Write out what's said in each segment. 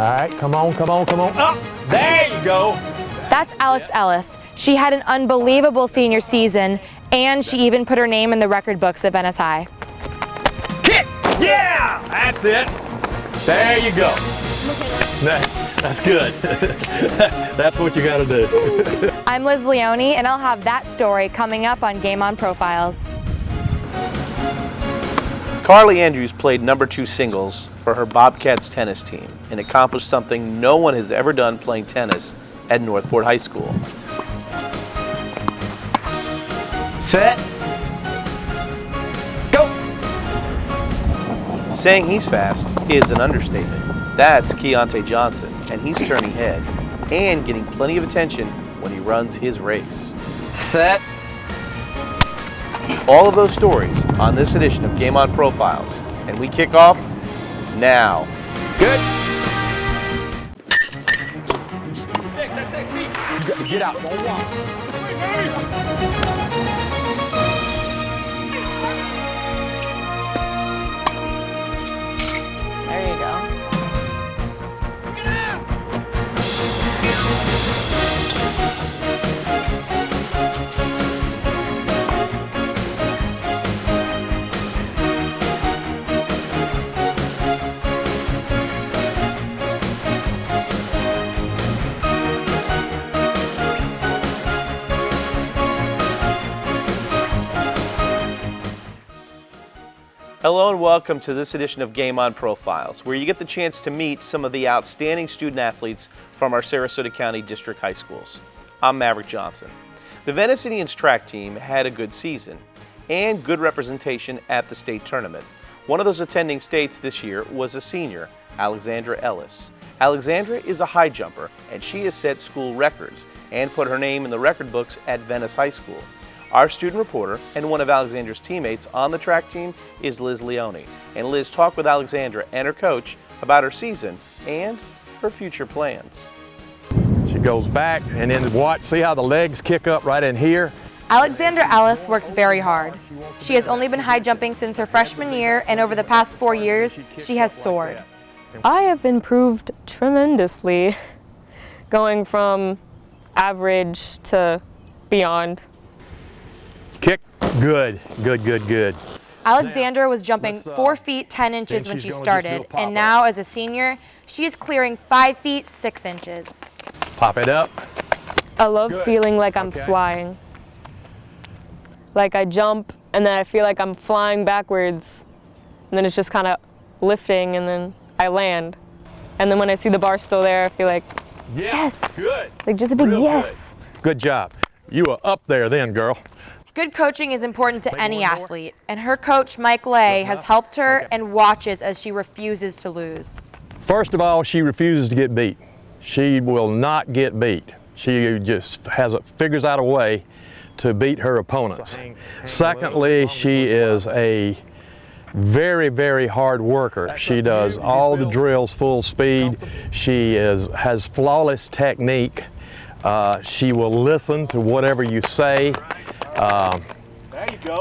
right, come on, come on, come on. Up! There you go. That's Alex Ellis. She had an unbelievable senior season, and she even put her name in the record books at Venice High. Kick! Yeah! That's it. There you go. That's good. That's what you got to do. I'm Liz Leone, and I'll have that story coming up on Game On Profiles. Carley Andrews played #2 singles for her Bobcats tennis team and accomplished something no one has ever done playing tennis at Northport High School. Set. Go! Saying he's fast is an understatement. That's Keonte Johnson, and he's turning heads and getting plenty of attention when he runs his race. Set. All of those stories on this edition of Game On Profiles, and we kick off now. Good. That's six. You got to get out. Don't walk. There you go. Hello and welcome to this edition of Game On Profiles, where you get the chance to meet some of the outstanding student athletes from our Sarasota County District High Schools. I'm Maverick Johnson. The Venice Indians track team had a good season and good representation at the state tournament. One of those attending states this year was a senior, Alexandra Ellis. Alexandra is a high jumper, and she has set school records and put her name in the record books at Venice High School. Our student reporter and one of Alexandra's teammates on the track team is Liz Leone. And Liz talked with Alexandra and her coach about her season and her future plans. She goes back and then watch, see how the legs kick up right in here? Alexandra Ellis works very hard. She has only been high jumping since her freshman year, and over the past 4 years, she has soared. I have improved tremendously, going from average to beyond. Kick. Good. Alexandra was jumping 4 feet 10 inches when she started, and now as a senior, she is clearing 5 feet 6 inches. Pop it up. I love feeling like I'm flying. Like I jump and then I feel like I'm flying backwards, and then it's just kind of lifting, and then I land. And then when I see the bar still there, I feel like, yes! Good. Like just a big yes. Good job. You are up there then, girl. Good coaching is important to any athlete, and her coach, Mike Lay, has helped her and watches as she refuses to lose. First of all, she refuses to get beat. She will not get beat. She just figures out a way to beat her opponents. Secondly, she is a very, very hard worker. She does all the drills full speed. She has flawless technique. She will listen to whatever you say.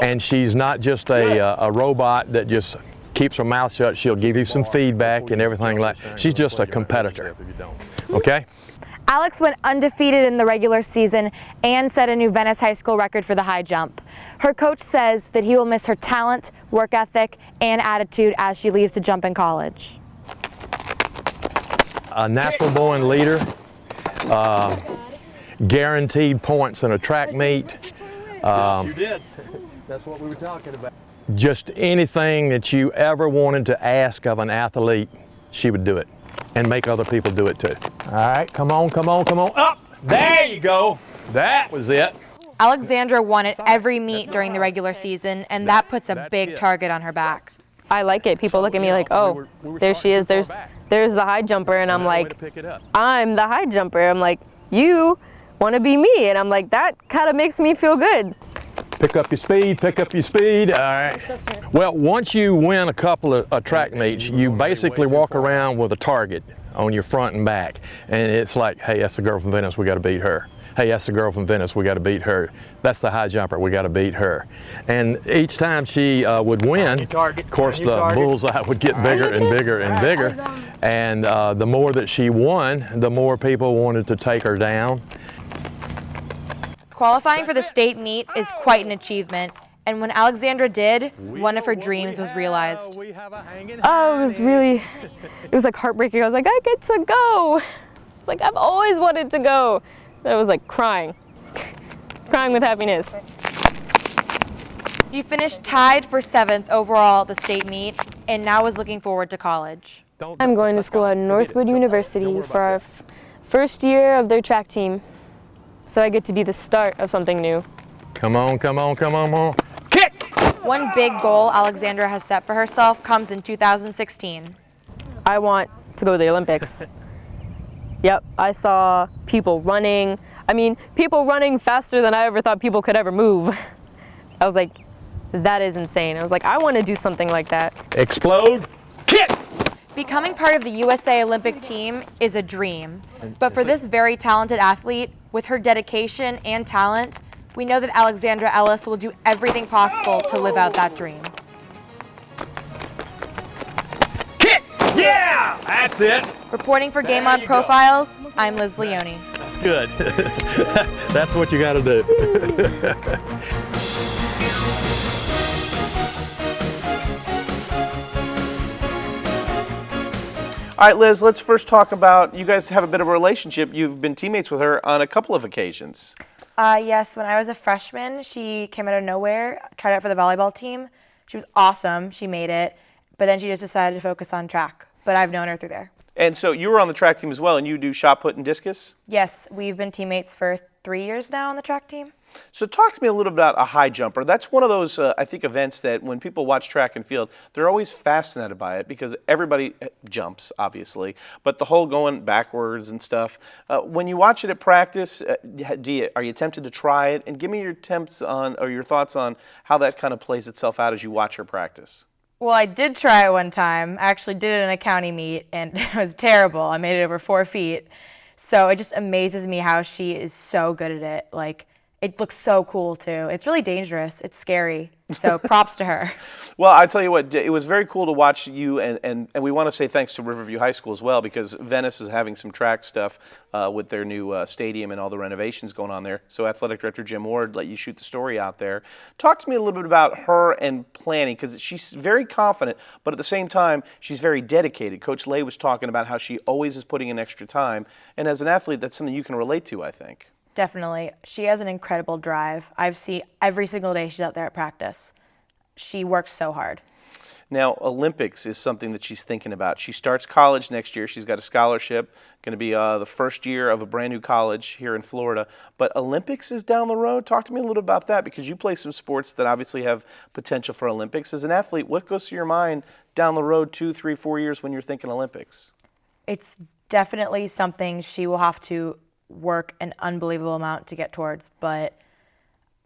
And she's not just a robot that just keeps her mouth shut. She'll give you some feedback and everything like that. She's just a competitor. Okay? Alex went undefeated in the regular season and set a new Venice High School record for the high jump. Her coach says that he will miss her talent, work ethic, and attitude as she leaves to jump in college. A natural-born leader, guaranteed points in a track meet. Yes, you did. That's what we were talking about. Just anything that you ever wanted to ask of an athlete, she would do it and make other people do it too. All right, come on. Up! There you go. That was it. Alexandra won at every meet during the regular season, and that puts a big target on her back. I like it. People look at me like, oh, there she is. There's the high jumper, and I'm like, I'm the high jumper. I'm like, you want to be me, and I'm like, that kind of makes me feel good. Pick up your speed. All right. Well, once you win a couple of track meets, you basically walk around with a target on your front and back, and it's like, hey, that's the girl from Venice, we got to beat her. hey, that's the girl from Venice, we got to beat her. That's the high jumper, we got to beat her. And each time she would win, of course the bullseye would get bigger and bigger and bigger. And the more that she won, the more people wanted to take her down. Qualifying for the state meet is quite an achievement, and when Alexandra did, one of her dreams was realized. Oh, it was like heartbreaking. I was like, I get to go. It's like, I've always wanted to go. I was like crying, crying with happiness. She finished tied for 7th overall at the state meet, and now is looking forward to college. I'm going to school at Northwood University for our first year of their track team. So I get to be the start of something new. Come on, come on, come on, come on. Kick! One big goal Alexandra has set for herself comes in 2016. I want to go to the Olympics. Yep, I saw people running. I mean, people running faster than I ever thought people could ever move. I was like, that is insane. I was like, I want to do something like that. Explode, kick! Becoming part of the USA Olympic team is a dream, but for this very talented athlete, with her dedication and talent, we know that Alexandra Ellis will do everything possible to live out that dream. Kick! Yeah! That's it. Reporting for Game On Profiles, I'm Liz Leone. That's good. That's what you got to do. All right, Liz, let's first talk about, you guys have a bit of a relationship. You've been teammates with her on a couple of occasions. Yes, when I was a freshman, she came out of nowhere, tried out for the volleyball team. She was awesome, she made it, but then she just decided to focus on track. But I've known her through there. And so you were on the track team as well, and you do shot put and discus? Yes, we've been teammates for 3 years now on the track team. So talk to me a little bit about a high jumper. That's one of those, I think, events that when people watch track and field, they're always fascinated by it because everybody jumps, obviously, but the whole going backwards and stuff. When you watch it at practice, are you tempted to try it? And give me your attempts on, or your thoughts on how that kind of plays itself out as you watch her practice. Well, I did try it one time. I actually did it in a county meet, and it was terrible. I made it over 4 feet. So it just amazes me how she is so good at it. Like, it looks so cool, too. It's really dangerous. It's scary. So props to her. Well, I tell you what, it was very cool to watch you, and we want to say thanks to Riverview High School as well, because Venice is having some track stuff with their new stadium and all the renovations going on there. So Athletic Director Jim Ward let you shoot the story out there. Talk to me a little bit about her and planning, because she's very confident, but at the same time, she's very dedicated. Coach Lay was talking about how she always is putting in extra time, and as an athlete, that's something you can relate to, I think. Definitely. She has an incredible drive. I've seen every single day she's out there at practice. She works so hard. Now, Olympics is something that she's thinking about. She starts college next year. She's got a scholarship, going to be the first year of a brand new college here in Florida. But Olympics is down the road. Talk to me a little about that, because you play some sports that obviously have potential for Olympics. As an athlete, what goes through your mind down the road 2, 3, 4 years when you're thinking Olympics? It's definitely something she will have to work an unbelievable amount to get towards, but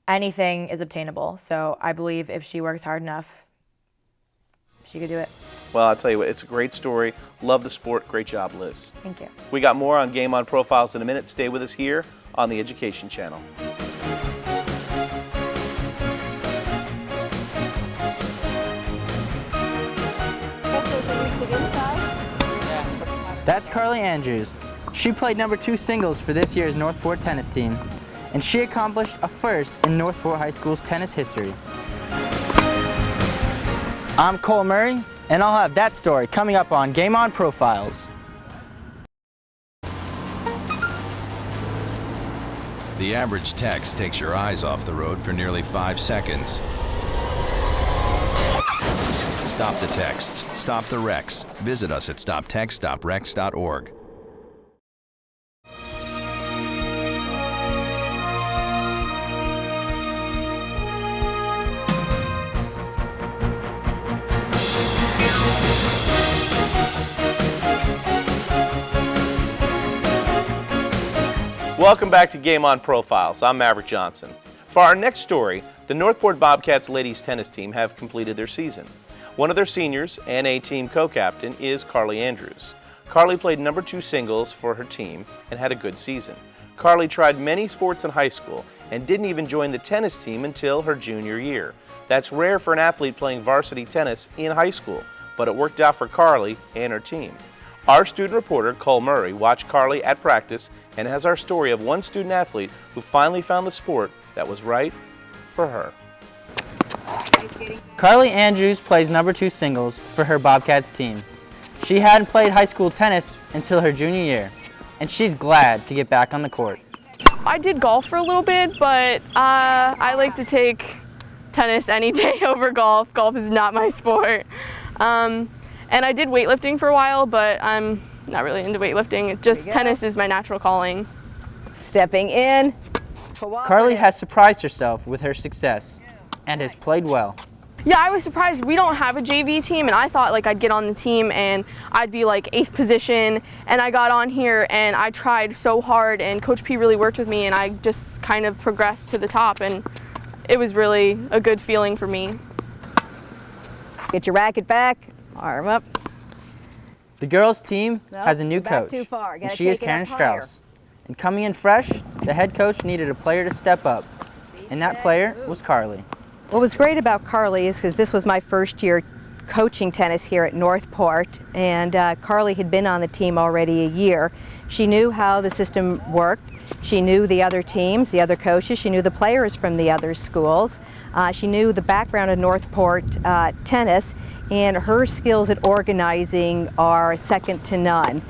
anything is obtainable. So I believe if she works hard enough, she could do it. Well, I'll tell you what, it's a great story. Love the sport. Great job, Liz. Thank you. We got more on Game On Profiles in a minute. Stay with us here on the Education Channel. That's Carley Andrews. She played #2 singles for this year's Northport tennis team, and she accomplished a first in Northport High School's tennis history. I'm Cole Murray, and I'll have that story coming up on Game On Profiles. The average text takes your eyes off the road for nearly 5 seconds. Stop the texts, stop the wrecks. Visit us at stoptextstoprex.org. Welcome back to Game On Profiles. I'm Maverick Johnson. For our next story, the Northport Bobcats ladies tennis team have completed their season. One of their seniors and a team co-captain is Carley Andrews. Carley played #2 singles for her team and had a good season. Carley tried many sports in high school and didn't even join the tennis team until her junior year. That's rare for an athlete playing varsity tennis in high school, but it worked out for Carley and her team. Our student reporter, Cole Murray, watched Carley at practice and has our story of one student athlete who finally found the sport that was right for her. Carley Andrews plays number 2 singles for her Bobcats team. She hadn't played high school tennis until her junior year, and she's glad to get back on the court. I did golf for a little bit, but I like to take tennis any day over golf. Golf is not my sport. And I did weightlifting for a while, but I'm not really into weightlifting. Just tennis is my natural calling. Stepping in. Carley has surprised herself with her success and has played well. Yeah, I was surprised. We don't have a JV team, and I thought like I'd get on the team and I'd be like 8th position, and I got on here and I tried so hard, and Coach P really worked with me, and I just kind of progressed to the top, and it was really a good feeling for me. Get your racket back, arm up. The girls' team has a new back coach, too far. and Gotta she is take it up Karen higher. Strauss. And coming in fresh, the head coach needed a player to step up, and that player was Carley. What was great about Carley is because this was my first year coaching tennis here at Northport, and Carley had been on the team already a year. She knew how the system worked. She knew the other teams, the other coaches. She knew the players from the other schools. She knew the background of Northport tennis, and her skills at organizing are second to none.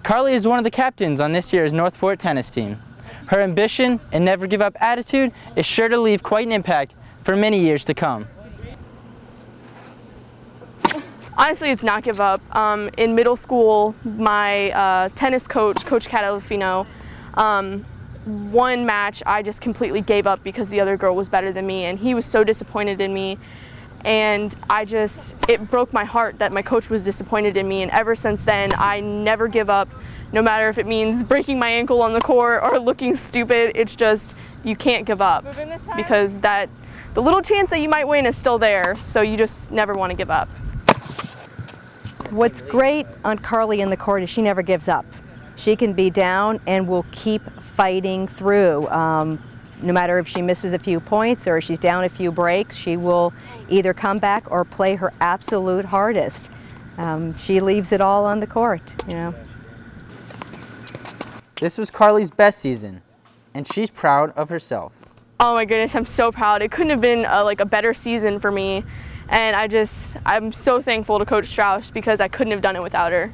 Carley is one of the captains on this year's Northport tennis team. Her ambition and never give up attitude is sure to leave quite an impact for many years to come. Honestly, it's not give up. In middle school, my tennis coach, Coach Catalafino, one match I just completely gave up because the other girl was better than me, and he was so disappointed in me. And it broke my heart that my coach was disappointed in me, and ever since then I never give up, no matter if it means breaking my ankle on the court or looking stupid. It's just, you can't give up, because the little chance that you might win is still there, so you just never want to give up. What's great on Carley in the court is she never gives up. She can be down and will keep fighting through. No matter if she misses a few points or she's down a few breaks, she will either come back or play her absolute hardest. She leaves it all on the court, you know. This was Carley's best season, and she's proud of herself. Oh my goodness, I'm so proud. It couldn't have been like a better season for me, and I'm so thankful to Coach Strauss because I couldn't have done it without her.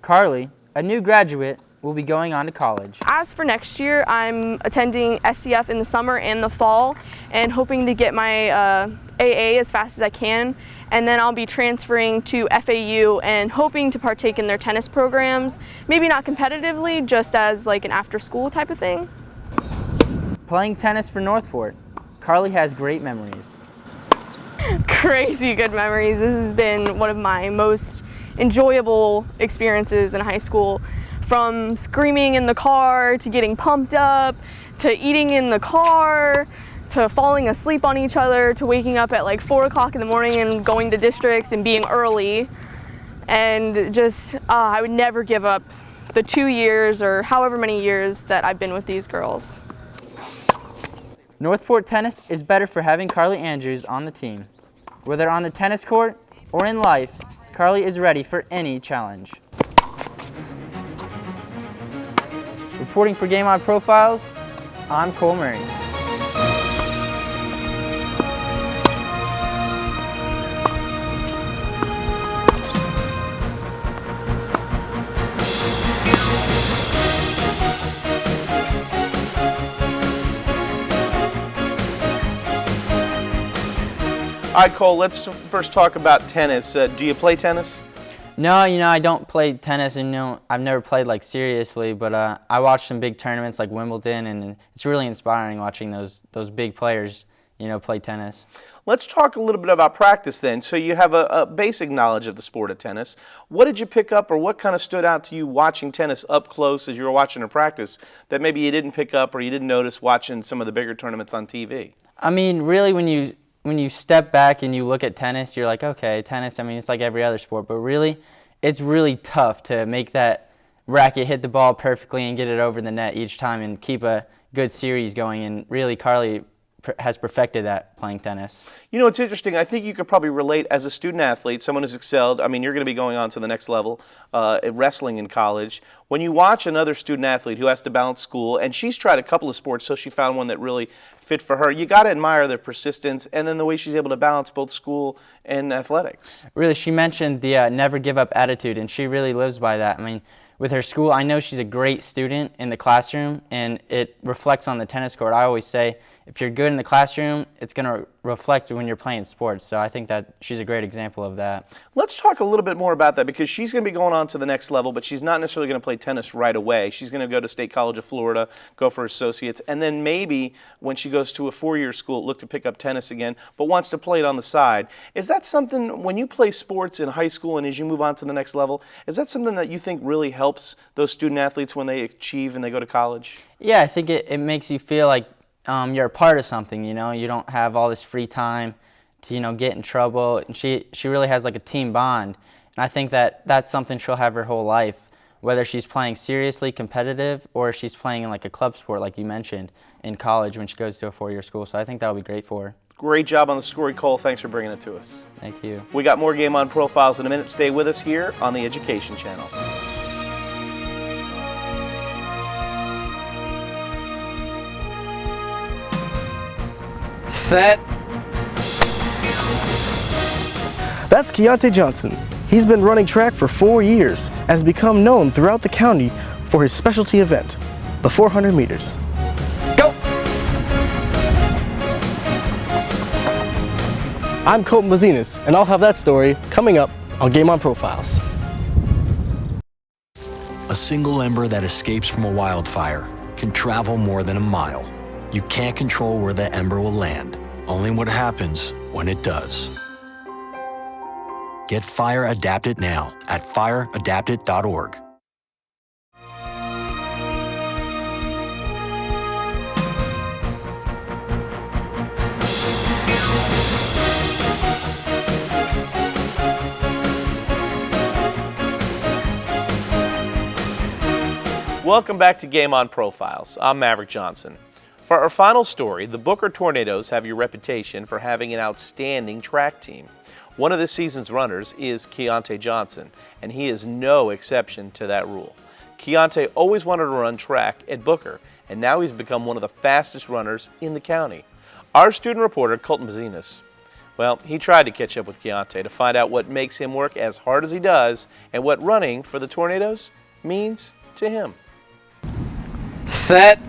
Carley, a new graduate, will be going on to college. As for next year, I'm attending SCF in the summer and the fall, and hoping to get my AA as fast as I can, and then I'll be transferring to FAU and hoping to partake in their tennis programs, maybe not competitively, just as like an after-school type of thing. Playing tennis for Northport, Carley has great memories. Crazy good memories. This has been one of my most enjoyable experiences in high school. From screaming in the car, to getting pumped up, to eating in the car, to falling asleep on each other, to waking up at like 4 o'clock in the morning and going to districts and being early. And just, I would never give up the 2 years or however many years that I've been with these girls. Northport tennis is better for having Carley Andrews on the team. Whether on the tennis court or in life, Carley is ready for any challenge. Reporting for Game On Profiles, I'm Cole Murray. All right, Cole, let's first talk about tennis. Do you play tennis? No, I don't play tennis, and I've never played like seriously, but I watch some big tournaments like Wimbledon, and it's really inspiring watching those big players, play tennis. Let's talk a little bit about practice then. So you have a basic knowledge of the sport of tennis. What did you pick up, or what kind of stood out to you watching tennis up close as you were watching a practice that maybe you didn't pick up or you didn't notice watching some of the bigger tournaments on TV? I mean, really, when you step back and you look at tennis, you're like, okay, tennis, it's like every other sport, but really, it's really tough to make that racket, hit the ball perfectly, and get it over the net each time and keep a good series going. And really, Carley has perfected that playing tennis. You know, it's interesting. I think you could probably relate as a student athlete, someone who's excelled. I mean, you're going to be going on to the next level at wrestling in college. When you watch another student athlete who has to balance school, and she's tried a couple of sports till she found one that really fit for her, you got to admire their persistence and then the way she's able to balance both school and athletics. Really, she mentioned the never give up attitude, and she really lives by that. I mean, with her school, I know she's a great student in the classroom, and it reflects on the tennis court. I always say, if you're good in the classroom, it's going to reflect when you're playing sports. So I think that she's a great example of that. Let's talk a little bit more about that, because she's going to be going on to the next level, but she's not necessarily going to play tennis right away. She's going to go to State College of Florida, go for associates, and then maybe when she goes to a four-year school, look to pick up tennis again, but wants to play it on the side. Is that something, when you play sports in high school and as you move on to the next level, is that something that you think really helps those student athletes when they achieve and they go to college? Yeah, I think it makes you feel like you're a part of something, you know. You don't have all this free time to, you know, get in trouble. And she really has like a team bond. And I think that that's something she'll have her whole life, whether she's playing seriously competitive or she's playing in like a club sport, like you mentioned, in college when she goes to a four-year school. So I think that'll be great for her. Great job on the story, Cole. Thanks for bringing it to us. Thank you. We got more Game On Profiles in a minute. Stay with us here on the Education Channel. Set. That's Keonte Johnson. He's been running track for 4 years and has become known throughout the county for his specialty event, the 400 meters. Go! I'm Colton Mazinas, and I'll have that story coming up on Game On Profiles. A single ember that escapes from a wildfire can travel more than a mile. You can't control where the ember will land, only what happens when it does. Get Fire Adapted now at fireadapted.org. Welcome back to Game On Profiles. I'm Maverick Johnson. For our final story, the Booker Tornadoes have your reputation for having an outstanding track team. One of this season's runners is Keonte Johnson, and he is no exception to that rule. Keonte always wanted to run track at Booker, and now he's become one of the fastest runners in the county. Our student reporter, Colton Mazinas, well, he tried to catch up with Keonte to find out what makes him work as hard as he does and what running for the Tornadoes means to him. Set.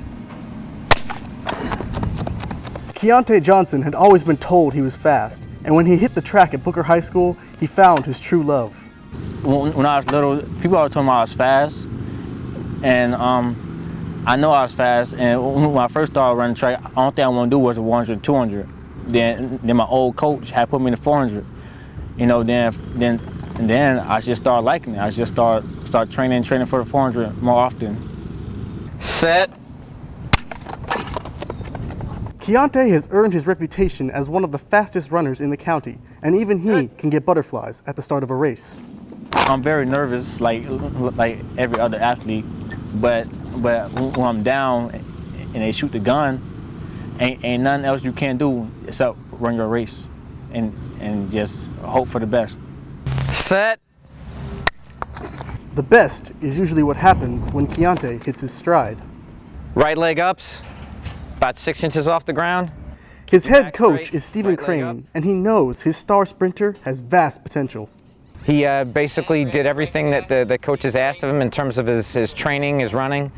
Keonte Johnson had always been told he was fast, and when he hit the track at Booker High School, he found his true love. When I was little, people always told me I was fast, and I know I was fast, and when I first started running track, the only thing I wanted to do was the 100, 200. Then my old coach had put me in the 400. You know, then I just started liking it. I just started training for the 400 more often. Set. Keonte has earned his reputation as one of the fastest runners in the county, and even he can get butterflies at the start of a race. I'm very nervous, like every other athlete, but when I'm down and they shoot the gun, ain't nothing else you can do except run your race and just hope for the best. Set. The best is usually what happens when Keonte hits his stride. Right leg ups, about 6 inches off the ground. His head coach is Stephen Crane, and he knows his star sprinter has vast potential. He basically did everything that the coaches asked of him in terms of his training, his running.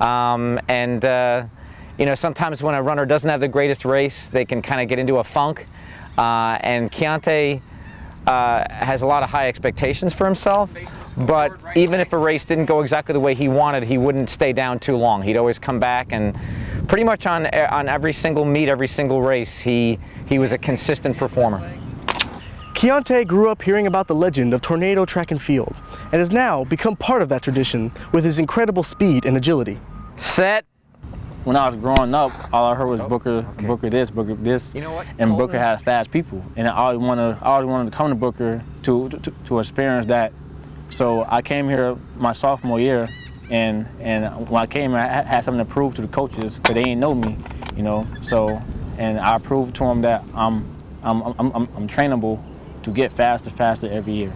You know, sometimes when a runner doesn't have the greatest race, they can kind of get into a funk. And Keonte has a lot of high expectations for himself, but even if a race didn't go exactly the way he wanted, he wouldn't stay down too long. He'd always come back, and pretty much on every single meet, every single race, he was a consistent performer. Keonte grew up hearing about the legend of Tornado Track and Field, and has now become part of that tradition with his incredible speed and agility. Set. When I was growing up, all I heard was Booker this, You know what? and Booker had fast people, and I always wanted to come to Booker to experience that. So I came here my sophomore year, And when I came here, I had something to prove to the coaches because they didn't know me, you know. So, and I proved to them that I'm trainable to get faster every year.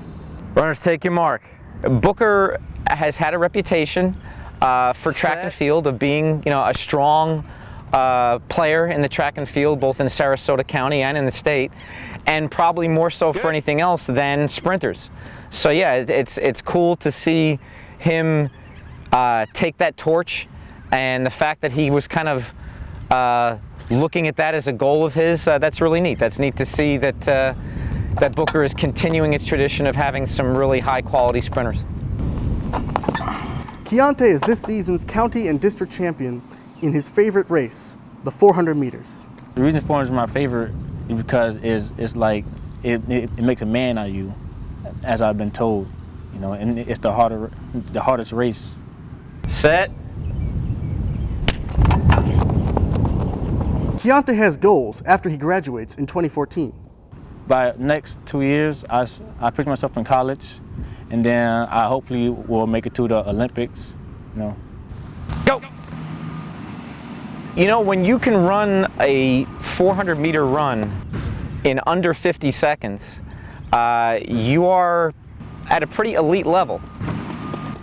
Runners, take your mark. Booker has had a reputation for track and field of being, you know, a strong player in the track and field, both in Sarasota County and in the state, and probably more so for anything else than sprinters. So yeah, it's cool to see him take that torch, and the fact that he was kind of looking at that as a goal of his, that's really neat. That's neat to see that that Booker is continuing its tradition of having some really high quality sprinters. Keonte is this season's county and district champion in his favorite race, the 400 meters. The reason 400 is my favorite is because it's like it makes a man out of you, as I've been told, you know, and it's the hardest race. Set. Keonte has goals after he graduates in 2014. By the next 2 years, I push myself in college, and then I hopefully will make it to the Olympics, you know. Go! You know, when you can run a 400-meter run in under 50 seconds, you are at a pretty elite level.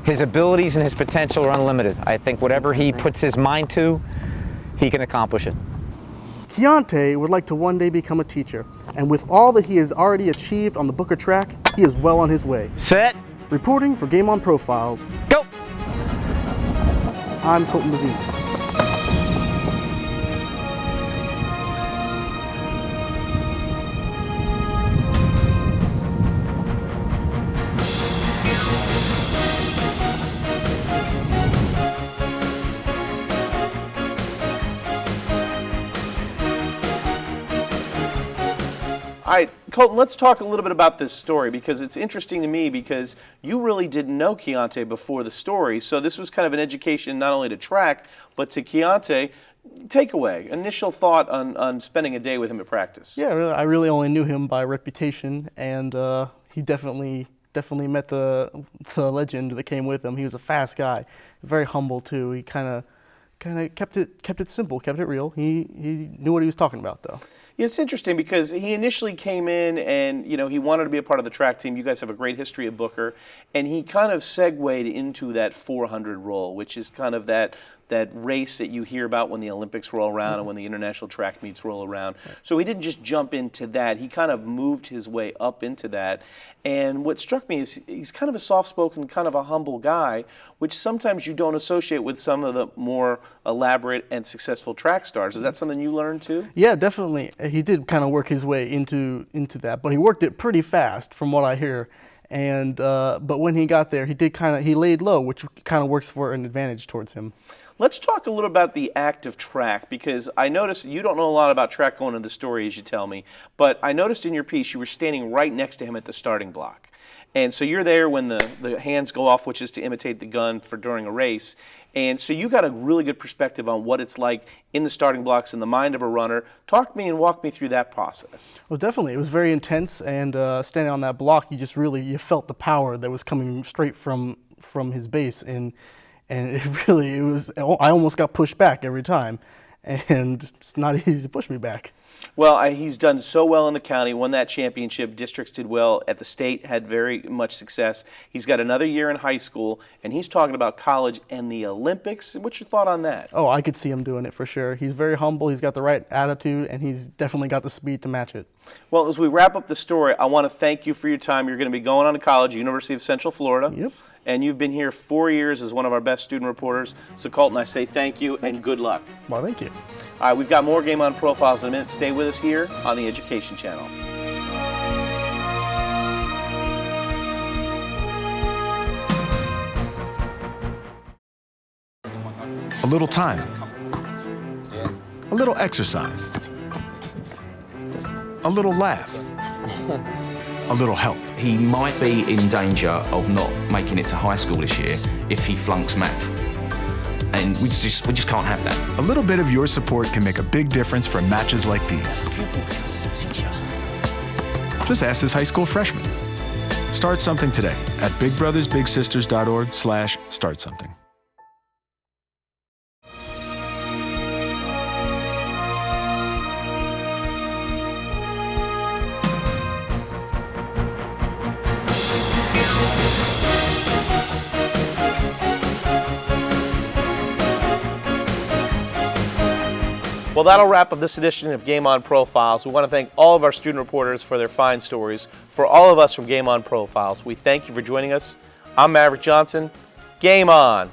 His abilities and his potential are unlimited. I think whatever he puts his mind to, he can accomplish it. Keonte would like to one day become a teacher, and with all that he has already achieved on the Booker track, he is well on his way. Set. Reporting for Game On Profiles, go! I'm Colton Bazinas. All right, Colton, let's talk a little bit about this story because it's interesting to me because you really didn't know Keonte before the story. So this was kind of an education not only to track, but to Keonte. Takeaway, initial thought on spending a day with him at practice. Yeah, I really only knew him by reputation, and he definitely met the legend that came with him. He was a fast guy, very humble too. He kind of kept it simple, kept it real. He knew what he was talking about though. Yeah, it's interesting because he initially came in and, you know, he wanted to be a part of the track team. You guys have a great history at Booker. And he kind of segued into that 400 role, which is kind of that race that you hear about when the Olympics roll around and when the international track meets roll around. So he didn't just jump into that. He kind of moved his way up into that. And what struck me is he's kind of a soft-spoken, kind of a humble guy, which sometimes you don't associate with some of the more elaborate and successful track stars. Is that something you learned too? Yeah, definitely. He did kind of work his way into that, but he worked it pretty fast from what I hear. And but when he got there, he laid low, which kind of works for an advantage towards him. Let's talk a little about the act of track, because I noticed you don't know a lot about track going into the story, as you tell me, but I noticed in your piece you were standing right next to him at the starting block. And so you're there when the hands go off, which is to imitate the gun for during a race. And so you got a really good perspective on what it's like in the starting blocks in the mind of a runner. Talk to me and walk me through that process. Well, definitely. It was very intense, and standing on that block, you felt the power that was coming straight from his base. And it was, I almost got pushed back every time, and it's not easy to push me back. Well, he's done so well in the county, won that championship. Districts did well at the state, had very much success. He's got another year in high school, and he's talking about college and the Olympics. What's your thought on that? Oh, I could see him doing it for sure. He's very humble, he's got the right attitude, and he's definitely got the speed to match it. Well, as we wrap up the story, I want to thank you for your time. You're going to be going on to college, University of Central Florida. Yep. And you've been here 4 years as one of our best student reporters. So, Colton, I say thank you and good luck. Well, thank you. All right, we've got more Game On Profiles in a minute. Stay with us here on the Education Channel. A little time. A little exercise. A little laugh. A little help. He might be in danger of not making it to high school this year if he flunks math. And we just can't have that. A little bit of your support can make a big difference for matches like these. Just ask this high school freshman. Start something today at bigbrothersbigsisters.org/startsomething. Well, that'll wrap up this edition of Game On Profiles. We want to thank all of our student reporters for their fine stories. For all of us from Game On Profiles, we thank you for joining us. I'm Maverick Johnson. Game On!